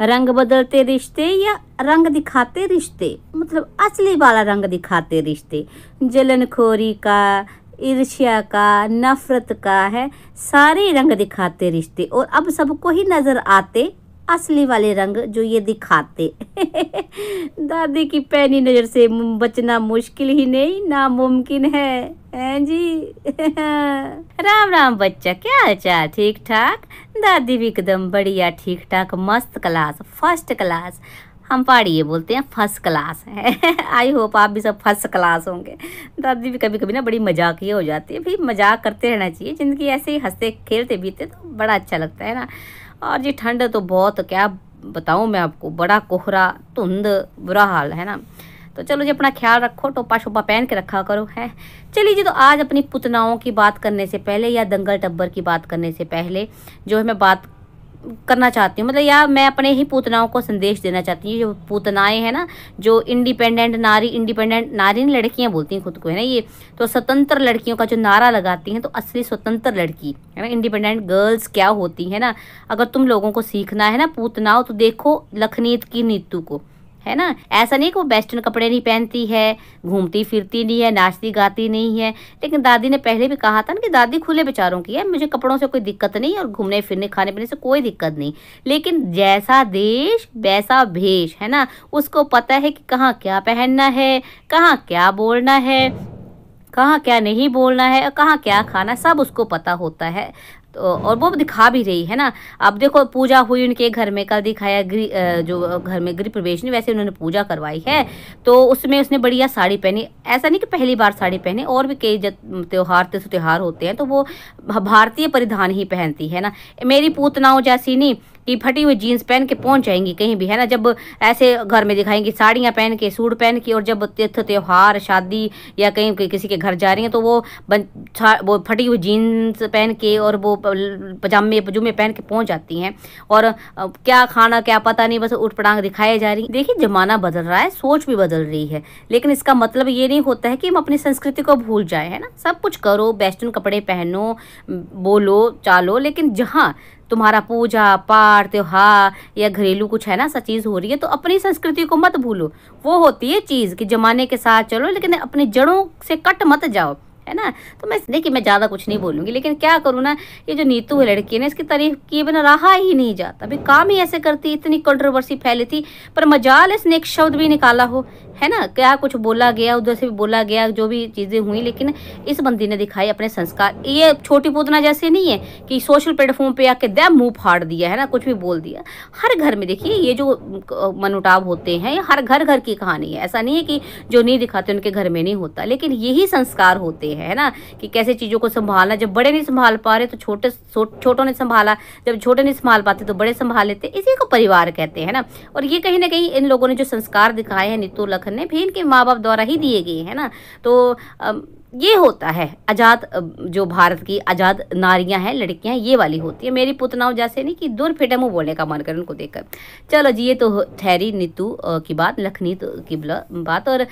रंग बदलते रिश्ते या रंग दिखाते रिश्ते, मतलब असली वाला रंग दिखाते रिश्ते। जलनखोरी का, ईर्ष्या का, नफरत का है, सारे रंग दिखाते रिश्ते। और अब सबको ही नजर आते असली वाले रंग जो ये दिखाते। दादी की पैनी नजर से बचना मुश्किल ही नहीं, नामुमकिन है जी। राम राम बच्चा, क्या हाल चाल? ठीक ठाक? दादी भी एकदम बढ़िया, ठीक ठाक, मस्त क्लास, फर्स्ट क्लास। हम पहाड़ी ये बोलते हैं फर्स्ट क्लास है। आई होप आप भी सब फर्स्ट क्लास होंगे। दादी भी कभी कभी ना बड़ी मजाकिया हो जाती है, भाई मजाक करते रहना चाहिए, जिंदगी ऐसे ही हंसते खेलते बीते तो बड़ा अच्छा लगता है ना। और जी ठंड तो बहुत, क्या बताऊं मैं आपको, बड़ा कोहरा, धुंध, बुरा हाल है ना। तो चलो जी अपना ख्याल रखो, टोपा शोपा पहन के रखा करो है। चलिए जी, तो आज अपनी पुतनाओं की बात करने से पहले या दंगल टब्बर की बात करने से पहले जो है मैं बात करना चाहती हूँ, मतलब या मैं अपने ही पूतनाओं को संदेश देना चाहती हूँ। जो पूतनाएं हैं ना, जो इंडिपेंडेंट नारी लड़कियां बोलती हैं खुद को, है ना, ये तो स्वतंत्र लड़कियों का जो नारा लगाती हैं, तो असली स्वतंत्र लड़की है ना, इंडिपेंडेंट गर्ल्स क्या होती है ना। अगर तुम लोगों को सीखना है ना पूतनाओं, तो देखो लखनीत की नीतू को, है ना। ऐसा नहीं कि वो वेस्टर्न कपड़े नहीं पहनती है, घूमती फिरती नहीं है, नाचती गाती नहीं है, लेकिन दादी ने पहले भी कहा था ना कि दादी खुले विचारों की है, मुझे कपड़ों से कोई दिक्कत नहीं और घूमने फिरने खाने पीने से कोई दिक्कत नहीं, लेकिन जैसा देश वैसा भेष, है ना। उसको पता है कि कहाँ क्या पहनना है, कहाँ क्या बोलना है, कहाँ क्या नहीं बोलना है, और कहाँ क्या खाना, सब उसको पता होता है। तो और वो दिखा भी रही है ना। अब देखो पूजा हुई उनके घर में, कल दिखाया जो घर में गृह प्रवेश नहीं, वैसे उन्होंने पूजा करवाई है, तो उसमें उसने बढ़िया साड़ी पहनी। ऐसा नहीं कि पहली बार साड़ी पहने, और भी कई त्योहार होते हैं तो वो भारतीय परिधान ही पहनती है ना। मेरी पूतनाओं जैसी नहीं कि फटी हुई जीन्स पहन के पहुंच जाएंगी कहीं भी, है ना। जब ऐसे घर में दिखाएंगी साड़ियाँ पहन के, सूट पहन के, और जब तीर्थ त्योहार शादी या कहीं किसी के घर जा रही हैं तो वो फटी हुई जीन्स पहन के और वो पजामे पजूमे पहन के पहुंच जाती हैं। और क्या खाना क्या पता नहीं, बस उठ पटांग दिखाए जा रही। देखिए जमाना बदल रहा है, सोच भी बदल रही है, लेकिन इसका मतलब ये नहीं होता है कि हम अपनी संस्कृति को भूल जाए, है ना। सब कुछ करो, वेस्टर्न कपड़े पहनो, बोलो चालो, लेकिन जहाँ तुम्हारा पूजा पाठ त्योहार या घरेलू कुछ है ना सा चीज़ हो रही है, तो अपनी संस्कृति को मत भूलो। वो होती है चीज़ कि जमाने के साथ चलो, लेकिन अपनी जड़ों से कट मत जाओ, है ना। तो मैं देखिए मैं ज़्यादा कुछ नहीं बोलूँगी, लेकिन क्या करूँ ना, ये जो नीतू है लड़की है ना, इसकी तारीफ किए बिना रहा ही नहीं जाता। अभी काम ही ऐसे करती, इतनी कंट्रोवर्सी फैली थी, पर मजाल इसने एक शब्द भी निकाला हो, है ना। क्या कुछ बोला गया, उधर से भी बोला गया, जो भी चीज़ें हुई, लेकिन इस बंदी ने दिखाई अपने संस्कार। ये छोटी पूतना जैसे नहीं है कि सोशल प्लेटफॉर्म पे आके दे मुंह फाड़ दिया, है ना, कुछ भी बोल दिया। हर घर में देखिए ये जो मनमुटाव होते हैं, ये हर घर की कहानी है। ऐसा नहीं है कि जो नहीं दिखाते उनके घर में नहीं होता, लेकिन यही संस्कार होते हैं, है ना, कि कैसे चीज़ों को संभालना। जब बड़े नहीं संभाल पा रहे तो छोटों ने संभाला, जब छोटे नहीं संभाल पाते तो बड़े संभाल लेते, इसी को परिवार कहते हैं ना। और ये कहीं ना कहीं इन लोगों ने जो संस्कार दिखाए हैं नीतू लखन ने, भी इनके माँ बाप द्वारा ही दिए गए हैं ना। तो ये होता है आज़ाद, जो भारत की आज़ाद नारियां हैं, लड़कियां, ये वाली होती है। मेरी पुतनाओं जैसे नहीं कि दूर फिटे मुँह बोलने का मन करे उनको देखकर। चलो जी, ये तो ठहरी नीतू की बात, लखनीत की बात। और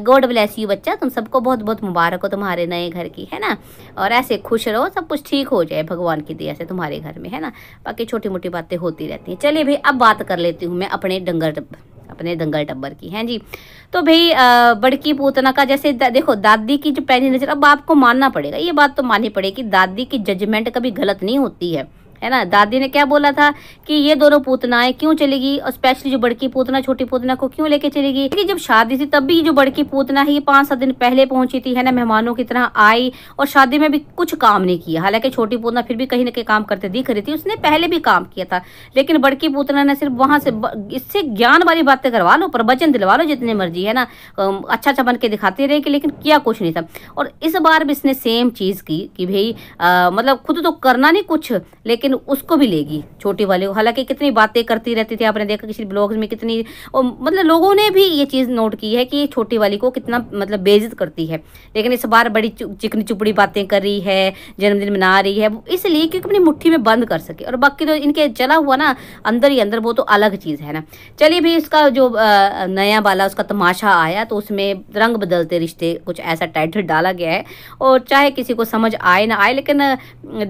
गॉड ब्लेस यू बच्चा, तुम सबको बहुत बहुत मुबारक हो तुम्हारे नए घर की, है ना। और ऐसे खुश रहो, सब कुछ ठीक हो जाए भगवान की दया से तुम्हारे घर में, है ना। बाकी छोटी मोटी बातें होती रहती हैं। चलिए भाई अब बात कर लेती हूँ मैं अपने दंगल टब्बर की, हैं जी। तो भाई बड़की पूतना का जैसे देखो, दादी की जो पहली नजर, अब आपको मानना पड़ेगा, ये बात तो माननी पड़ेगी, दादी की जजमेंट कभी गलत नहीं होती है ना। दादी ने क्या बोला था कि ये दोनों पूतनाएं क्यों चलेगी, और स्पेशली जो बड़की पूतना छोटी पूतना को क्यों लेके चलेगी। क्योंकि जब शादी थी तब भी जो बड़की पूतना है ये 5-7 दिन पहले पहुंची थी, है ना, मेहमानों की तरह आई, और शादी में भी कुछ काम नहीं किया। हालांकि छोटी पूतना फिर भी कहीं ना कहीं काम करते दिख रही थी, उसने पहले भी काम किया था, लेकिन बड़की पूतना ने सिर्फ वहां से इससे ज्ञान वाली बातें करवा लो, प्रवचन दिलवा लो जितने मर्जी, है ना, अच्छा अच्छा बन के दिखाती रहेगी, लेकिन किया कुछ नहीं था। और इस बार भी इसने सेम चीज की कि भाई मतलब खुद तो करना नहीं कुछ, लेकिन उसको भी लेगी छोटी वाले को। हालांकि कितनी बातें करती रहती थी, आपने देखा किसी ब्लॉग्स में कितनी, और मतलब लोगों ने भी ये चीज़ नोट की है कि छोटी वाली को कितना मतलब बेइज्जत करती है, लेकिन इस बार बड़ी चिकनी चुपड़ी बातें कर रही है, जन्मदिन मना रही है, इसलिए क्योंकि अपनी मुट्ठी में बंद कर सके। और बाकी तो इनके चला हुआ ना अंदर ही अंदर, वो तो अलग चीज़ है ना। चलिए भी इसका जो नया वाला उसका तमाशा आया, तो उसमें रंग बदलते रिश्ते कुछ ऐसा टाइटल डाला गया है। और चाहे किसी को समझ आए ना आए, लेकिन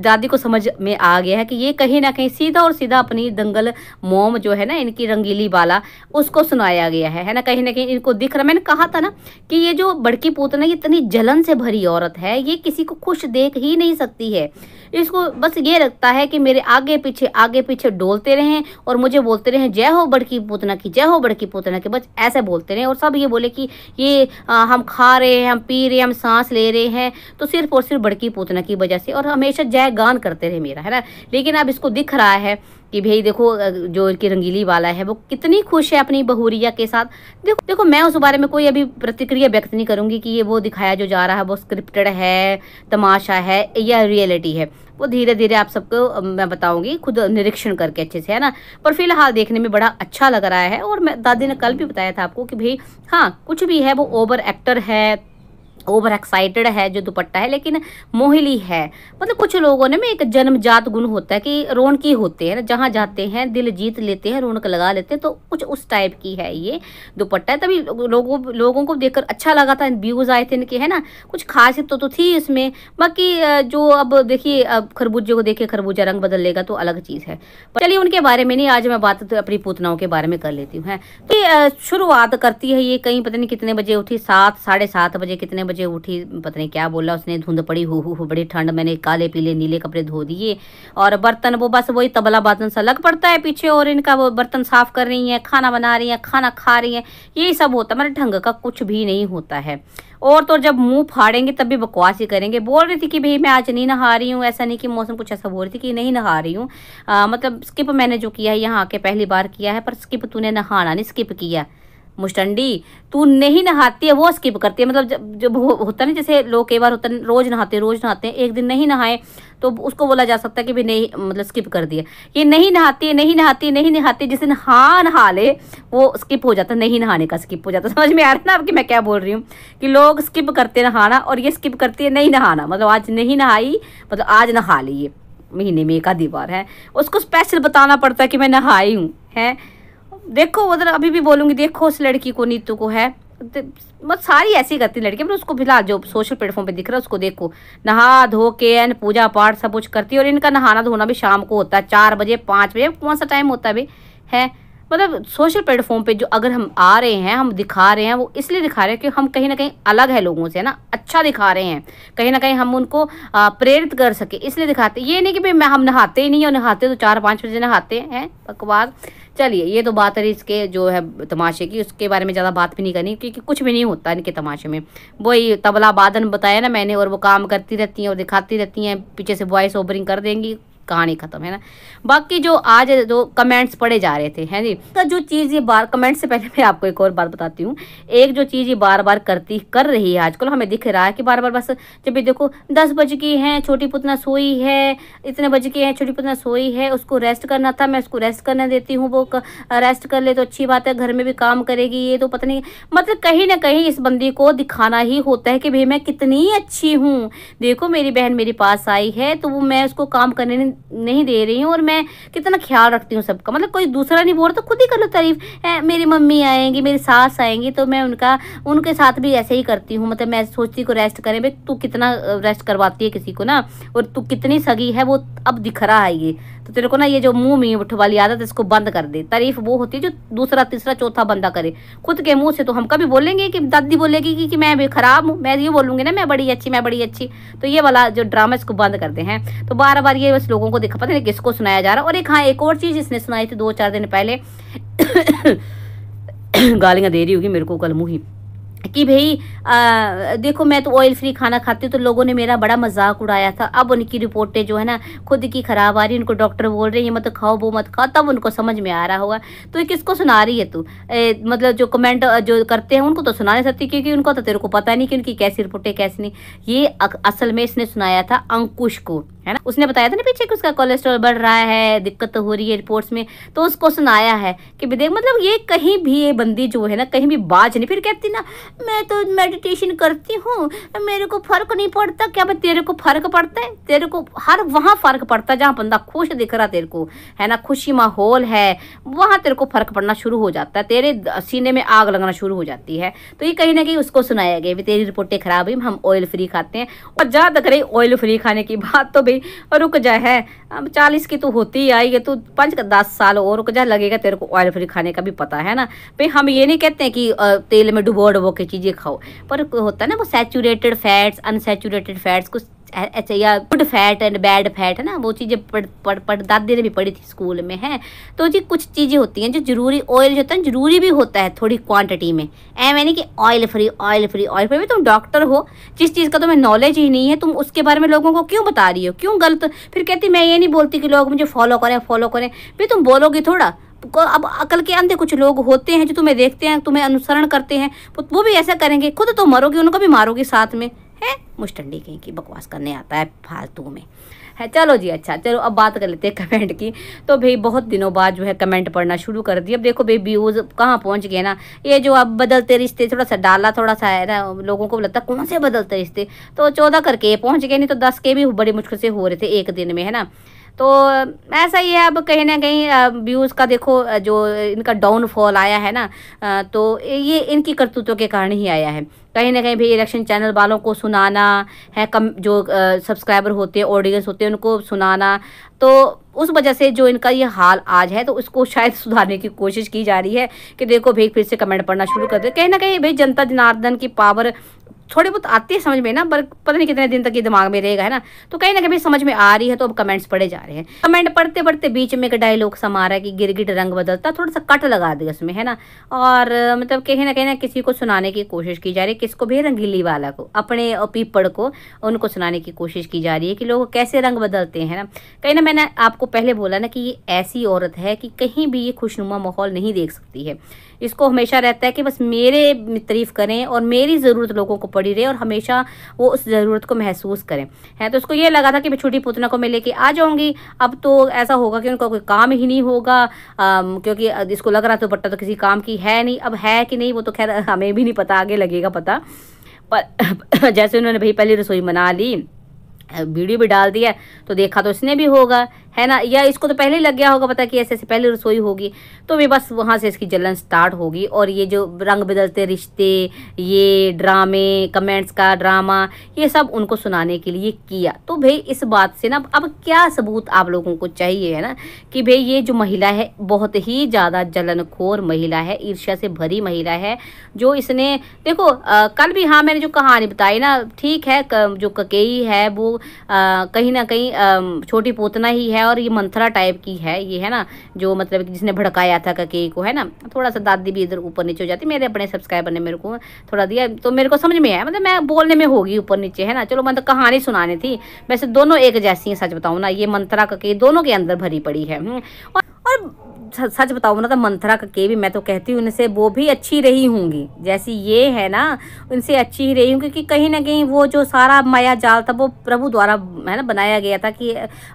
दादी को समझ में आ गया है कि ये कहीं ना कहीं सीधा और सीधा अपनी दंगल मोम जो है ना, इनकी रंगीली बाला, उसको सुनाया गया है ना। कहीं ना कहीं इनको दिख रहा, मैंने कहा था ना कि ये जो बड़की पूतना ये इतनी जलन से भरी औरत है, ये किसी को खुश देख ही नहीं सकती है। इसको बस ये लगता है कि मेरे आगे पीछे डोलते रहें और मुझे बोलते रहें जय हो बड़की पूतना की, जय हो बड़की पूतना की, बस ऐसे बोलते रहें। और सब ये बोले कि ये हम खा रहे हैं, हम पी रहे हैं, हम सांस ले रहे हैं तो सिर्फ और सिर्फ बड़की पूतना की वजह से, और हमेशा जय गान करते रहे मेरा, है ना। लेकिन अब इसको दिख रहा है कि भाई देखो जो इनकी रंगीली वाला है वो कितनी खुश है अपनी बहुरिया के साथ। देखो मैं उस बारे में कोई अभी प्रतिक्रिया व्यक्त नहीं करूंगी कि ये वो दिखाया जो जा रहा है वो स्क्रिप्टेड है, तमाशा है या रियलिटी है। वो धीरे धीरे आप सबको मैं बताऊंगी खुद निरीक्षण करके अच्छे से, है ना। पर फिलहाल देखने में बड़ा अच्छा लग रहा है। और मैं दादी ने कल भी बताया था आपको कि भाई हाँ कुछ भी है वो ओवर एक्टर है, ओवर एक्साइटेड है जो दुपट्टा है, लेकिन मोहिली है। मतलब कुछ लोगों ने में एक जन्मजात गुण होता है कि रौनकी होते हैं ना, जहाँ जाते हैं दिल जीत लेते हैं, रौनक लगा लेते हैं, तो कुछ उस टाइप की है ये दुपट्टा है। तभी लोगों को देखकर अच्छा लगा था, व्यूज आए थे इनके, है ना। कुछ खासियत तो थी इसमें। बाकी जो अब देखिए अब खरबूजे को देखिए, खरबूजा रंग बदल लेगा तो अलग चीज़ है। पर चलिए उनके बारे में नहीं, आज मैं बात तो अपनी पूतनाओं के बारे में कर लेती हूँ। तो शुरुआत करती है ये कहीं पता नहीं कितने बजे उठी, 7 साढ़े 7 बजे कितने बजे उठी पता नहीं क्या बोला उसने, धुंध पड़ी हु बड़ी ठंड, मैंने काले पीले नीले कपड़े धो दिए और बर्तन वो बस वही तबला बातन सा लग पड़ता है पीछे, और इनका वो बर्तन साफ कर रही हैं, खाना बना रही हैं, खाना खा रही हैं, यही सब होता है। मेरे ढंग का कुछ भी नहीं होता है। और तो जब मुंह फाड़ेंगे तब भी बकवास ही करेंगे। बोल रही थी कि भाई मैं आज नहीं नहा रही हूँ, ऐसा नहीं कि मौसम कुछ ऐसा बोल रही थी कि नहीं नहा रही हूँ, मतलब स्किप मैंने जो किया है यहाँ आके पहली बार किया है, पर स्किप तूने नहाना नहीं स्किप किया मुस्टंडी, तू नहीं नहाती है वो स्किप करती है। मतलब जब होता नहीं, जैसे लोग कई बार होता है रोज नहाते हैं, एक दिन नहीं नहाए तो उसको बोला जा सकता है कि भाई नहीं मतलब स्किप कर दिया। ये नहीं नहाती जिस दिन हाँ नहा ले वो स्किप हो जाता, नहीं नहाने का स्किप हो जाता। समझ में आ रहा है ना आपकी मैं क्या बोल रही हूँ, कि लोग स्किप करते नहाना और ये स्किप करती है नहीं नहाना। मतलब आज नहीं नहाई मतलब आज नहा ली, ये महीने में एक आधी बार है, उसको स्पेशल बताना पड़ता है कि मैं नहाई हूँ। है देखो उधर अभी भी बोलूंगी, देखो उस लड़की को, नीतू को, है मतलब सारी ऐसी करती लड़की, मतलब उसको फिलहाल जो सोशल प्लेटफॉर्म पे दिख रहा है उसको देखो, नहा धो के एन पूजा पाठ सब कुछ करती है। और इनका नहाना धोना भी शाम को होता है, 4 बजे 5 बजे, कौन सा टाइम होता है भाई, है मतलब सोशल प्लेटफॉर्म पे जो अगर हम आ रहे हैं, हम दिखा रहे हैं, वो इसलिए दिखा रहे हैं कि हम कहीं ना कहीं अलग है लोगों से, ना अच्छा दिखा रहे हैं, कहीं ना कहीं हम उनको प्रेरित कर सके, इसलिए दिखाते। ये नहीं कि भाई हम नहाते ही नहीं, और नहाते तो 4-5 बजे नहाते हैं, बकवास। चलिए ये तो बात है इसके जो है तमाशे की, उसके बारे में ज़्यादा बात भी नहीं करनी क्योंकि कुछ भी नहीं होता इनके तमाशे में। वही तबला बादन बताया ना मैंने, और वो काम करती रहती हैं और दिखाती रहती हैं, पीछे से वॉइस ओवरिंग कर देंगी, कहानी खत्म, है ना। बाकी जो आज जो कमेंट्स पढ़े जा रहे थे, हैं जी, तो जो चीज़ ये बार कमेंट से पहले मैं आपको एक और बात बताती हूँ। एक जो चीज़ ये बार बार कर रही है आजकल, हमें दिख रहा है कि बार बार बस जब भी देखो 10 बज की हैं छोटी पुतना सोई है, इतने बज के हैं छोटी पुतना सोई है, उसको रेस्ट करना था, मैं उसको रेस्ट करने देती हूँ, वो रेस्ट कर ले तो अच्छी बात है, घर में भी काम करेगी, ये तो पता नहीं, मतलब कहीं ना कहीं इस बंदी को दिखाना ही होता है कि भाई मैं कितनी अच्छी हूँ, देखो मेरी बहन मेरे पास आई है तो वो मैं उसको काम करने नहीं दे रही हूँ और मैं कितना ख्याल रखती हूँ सबका। मतलब कोई दूसरा नहीं बोल रहा तो खुद ही कर लो तारीफ। मेरी मम्मी आएंगी, मेरी सास आएंगी तो मैं उनके साथ भी ऐसे ही करती हूँ। मतलब मैं सोचती को रेस्ट करें, भाई तू कितना रेस्ट करवाती है किसी को ना, और तू कितनी सगी है वो अब दिख रहा है। ये तो तेरे को ना ये जो मुंह में उठ वाली आदत इसको बंद कर दे। तारीफ वो होती है जो दूसरा तीसरा चौथा बंदा करे, खुद के मुंह से तो हम कभी बोलेंगे कि दादी बोलेगी कि मैं भी खराब हूँ, मैं ये बोलूँगी ना मैं बड़ी अच्छी, तो ये वाला जो ड्रामा इसको बंद करते हैं। तो बार बार ये बस लोगों को दिखा, पता नहीं किसको सुनाया जा रहा है। और एक और चीज़ इसने सुनाई थी 2-4 दिन पहले गालियाँ दे रही होगी मेरे को कल मुँह ही, कि भाई देखो मैं तो ऑयल फ्री खाना खाती हूँ तो लोगों ने मेरा बड़ा मजाक उड़ाया था। अब उनकी रिपोर्टें जो है ना खुद की खराब आ रही, उनको डॉक्टर बोल रहे हैं ये मत खाओ वो मत खाओ, तब उनको समझ में आ रहा होगा। तो ये किसको सुना रही है तू? मतलब जो कमेंट जो करते हैं उनको तो सुना नहीं सकती क्योंकि उनको तो तेरे को पता नहीं कि उनकी कैसी रिपोर्टें कैसी नहीं। ये असल में इसने सुनाया था अंकुश को, है ना, उसने बताया था ना पीछे कि उसका कोलेस्ट्रॉल बढ़ रहा है, दिक्कत हो रही है रिपोर्ट्स में, तो उसको सुनाया है कि देख मतलब ये कहीं भी ये बंदी जो है ना कहीं भी बाज नहीं। फिर कहती ना मैं तो मेडिटेशन करती हूँ मेरे को फर्क नहीं पड़ता। क्या भाई तेरे को फर्क पड़ता है? तेरे को हर वहाँ फर्क पड़ता है जहाँ बंदा खुश दिख रहा तेरे को, है ना, खुशी माहौल है, वहाँ तेरे को फर्क पड़ना शुरू हो जाता है, तेरे सीने में आग लगना शुरू हो जाती है। तो ये कहीं ना कहीं उसको सुनाया गया भी तेरी रिपोर्टें खराब हुई, हम ऑयल फ्री खाते हैं। और जहाँ तक रही ऑयल फ्री खाने की बात, तो भाई रुक जा है, अब 40 की तो होती ही आई है, तो 5-10 साल और रुक जा, लगेगा तेरे को ऑयल फ्री खाने का भी पता है ना भाई। हम ये नहीं कहते हैं कि तेल में डुबो के चीज़ें खाओ, पर होता है ना वो सैचुरेटेड फैट्स, अनसैचुरेटेड फैट्स कुछ अच्छा, या good fat and bad fat है ना, वो चीज़ें पढ़ दादी ने भी पढ़ी थी स्कूल में है। तो जी कुछ चीज़ें होती हैं जो जरूरी, ऑयल जो होता है जरूरी भी होता है थोड़ी क्वांटिटी में, ऐ नहीं कि oil free oil free oil free. तुम डॉक्टर हो, जिस चीज़ का तुम्हें नॉलेज ही नहीं है, तुम उसके बारे में लोगों को क्यों बता रही हो, क्यों गलत। फिर कहती मैं ये नहीं बोलती कि लोग मुझे फॉलो करें भाई, तुम बोलोगे थोड़ा। अब अकल के अंधे कुछ लोग होते हैं जो तुम्हें देखते हैं, तुम्हें अनुसरण करते हैं, वो भी ऐसा करेंगे, खुद तो मरोगे उनको भी मारोगे साथ में है। मुस्टंडी कहीं की बकवास करने आता है फालतू में है। चलो जी, अच्छा चलो अब बात कर लेते हैं कमेंट की। तो भाई बहुत दिनों बाद जो है कमेंट पढ़ना शुरू कर दिया। अब देखो भाई व्यूज़ कहाँ पहुँच गए ना, ये जो अब बदलते रिश्ते थोड़ा सा डाला, थोड़ा सा है ना, लोगों को लगता कौन से बदलते रिश्ते, तो 14 करके पहुँच गए, नहीं तो 10 के भी बड़ी मुश्किल से हो रहे थे एक दिन में है ना। तो ऐसा ही है, अब कहीं ना कहीं व्यूज़ का देखो जो इनका डाउनफॉल आया है ना, तो ये इनकी करतूतों के कारण ही आया है। कहीं ना कहीं भी इलेक्शन चैनल वालों को सुनाना है, कम जो सब्सक्राइबर होते हैं, ऑडियंस होते हैं, उनको सुनाना, तो उस वजह से जो इनका ये हाल आज है, तो उसको शायद सुधारने की कोशिश की जा रही है कि देखो भाई फिर से कमेंट पढ़ना शुरू कर दे। कहीं ना कहीं भाई जनता जनार्दन की पावर थोड़ी बहुत आती है समझ में ना, पर पता नहीं कितने दिन तक ये दिमाग में रहेगा है ना। तो कहीं ना कहीं समझ में आ रही है, तो अब कमेंट्स पढ़े जा रहे हैं। कमेंट पढ़ते पढ़ते बीच में एक डायलॉग समा रहा है कि गिरगिट रंग बदलता, थोड़ा सा कट लगा दिया उसमें है ना। और मतलब कहीं ना किसी को सुनाने की कोशिश की जा रही है, किसको भी, रंगीली वाला को, अपने पीपड़ को, उनको सुनाने की कोशिश की जा रही है कि लोग कैसे रंग बदलते हैं ना। कहीं ना मैंने आपको पहले बोला ना कि ये ऐसी औरत है कि कहीं भी ये खुशनुमा माहौल नहीं देख सकती है। इसको हमेशा रहता है कि बस मेरे तारीफ करें और मेरी ज़रूरत लोगों को पड़ी रहे, और हमेशा वो उस ज़रूरत को महसूस करें है। तो उसको ये लगा था कि मैं छोटी पुतना को मैं लेके आ जाऊंगी। अब तो ऐसा होगा कि उनका कोई काम ही नहीं होगा, क्योंकि इसको लग रहा था दुपट्टा तो किसी काम की है नहीं। अब है कि नहीं वो तो खैर हमें भी नहीं पता, आगे लगेगा पता। पर जैसे उन्होंने भाई पहली रसोई बना ली, वीडियो भी डाल दिया, तो देखा तो इसने भी होगा है ना, या इसको तो पहले ही लग गया होगा पता कि ऐसे ऐसे पहले रसोई होगी, तो भी बस वहाँ से इसकी जलन स्टार्ट होगी। और ये जो रंग बदलते रिश्ते, ये ड्रामे, कमेंट्स का ड्रामा, ये सब उनको सुनाने के लिए किया। तो भाई इस बात से ना अब क्या सबूत आप लोगों को चाहिए है ना, कि भाई ये जो महिला है बहुत ही ज़्यादा जलनखोर महिला है, ईर्ष्या से भरी महिला है। जो इसने देखो कल भी, हाँ मैंने जो कहानी बताई ना, ठीक है, जो ककेई है वो कहीं ना कहीं छोटी पोतना ही है, और ये मंथरा टाइप की है ये है ना, जो मतलब जिसने भड़काया था ककेई को है ना। थोड़ा सा दादी भी इधर ऊपर नीचे हो जाती, मेरे अपने सब्सक्राइबर ने मेरे को थोड़ा दिया, तो मेरे को समझ में आया, मतलब मैं बोलने में होगी ऊपर नीचे है ना। चलो मतलब कहानी सुनानी थी, वैसे दोनों एक जैसी हैं, सच बताऊँ ना, ये मंथरा ककेई दोनों के अंदर भरी पड़ी है। और सच बताऊँ ना तो मंथरा ककेई भी, मैं तो कहती हूँ उनसे वो भी अच्छी रही होंगी, जैसी ये है ना उनसे अच्छी ही रही होंगी, क्योंकि कहीं ना कहीं वो जो सारा माया जाल था वो प्रभु द्वारा है ना बनाया गया था, कि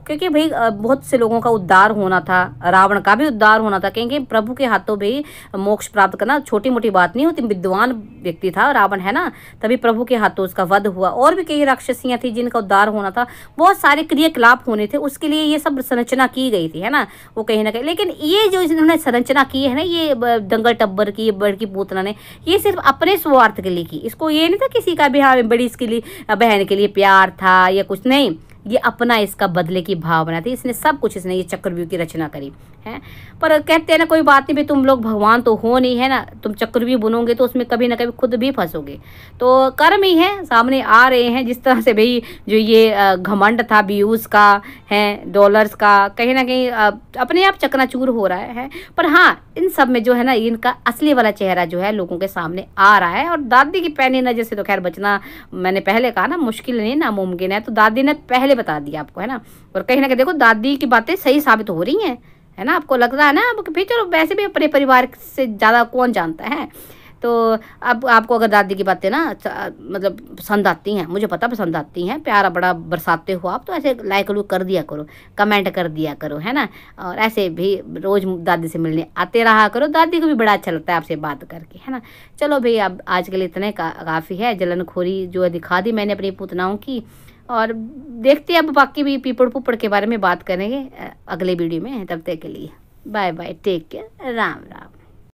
क्योंकि भाई बहुत से लोगों का उद्धार होना था, रावण का भी उद्धार होना था, क्योंकि प्रभु के हाथों भी मोक्ष प्राप्त करना छोटी मोटी बात नहीं होती। विद्वान व्यक्ति था रावण है ना, तभी प्रभु के हाथों उसका वध हुआ। और भी कई राक्षसियाँ थी जिनका उद्धार होना था, बहुत सारे क्रियाकलाप होने थे, उसके लिए ये सब संरचना की गई थी है ना, वो कहीं ना कहीं। लेकिन ये जो इन्होंने संरचना की है ना, ये दंगल टब्बर की बड़की पूतना ने, ये सिर्फ अपने स्वार्थ के लिए की। इसको ये नहीं था किसी का भी हाँ बड़ी इसके लिए बहन के लिए प्यार था या कुछ नहीं, ये अपना इसका बदले की भावना थी। इसने सब कुछ, इसने ये चक्रव्यूह की रचना करी है। पर कहते हैं ना कोई बात नहीं भाई, तुम लोग भगवान तो हो नहीं है ना, तुम चक्रव्यूह बुनोगे तो उसमें कभी ना कभी खुद भी फंसोगे। तो कर्म ही है, सामने आ रहे हैं जिस तरह से भाई जो ये घमंड था व्यूज़ का है, डॉलर्स का, कहीं ना कहीं अपने आप चकनाचूर हो रहा है। पर हाँ इन सब में जो है ना इनका असली वाला चेहरा जो है लोगों के सामने आ रहा है। और दादी की पैनी नजर से तो खैर बचना, मैंने पहले कहा ना, मुश्किल नहीं नामुमकिन है, तो दादी ने पहले बता दिया आपको है ना। और कहीं ना कहीं देखो दादी की बातें सही साबित हो रही हैं है ना। आपको लगता है ना अब भाई चलो वैसे भी अपने परिवार से ज़्यादा कौन जानता है, तो अब आपको अगर दादी की बातें ना मतलब पसंद आती हैं, मुझे पता पसंद आती हैं, प्यारा बड़ा बरसाते हो आप, तो ऐसे लाइक कर दिया करो, कमेंट कर दिया करो है ना। और ऐसे भी रोज़ दादी से मिलने आते रहा करो, दादी को भी बड़ा अच्छा लगता है आपसे बात करके है ना। चलो भाई अब आज के लिए इतने काफ़ी है, जलनखोरी जो है दिखा दी मैंने अपनी पुतनाओं की। और देखते हैं अब बाकी भी पीपड़ पुपड़ के बारे में बात करेंगे अगले वीडियो में। तब तक के लिए bye bye, take care, Ram Ram.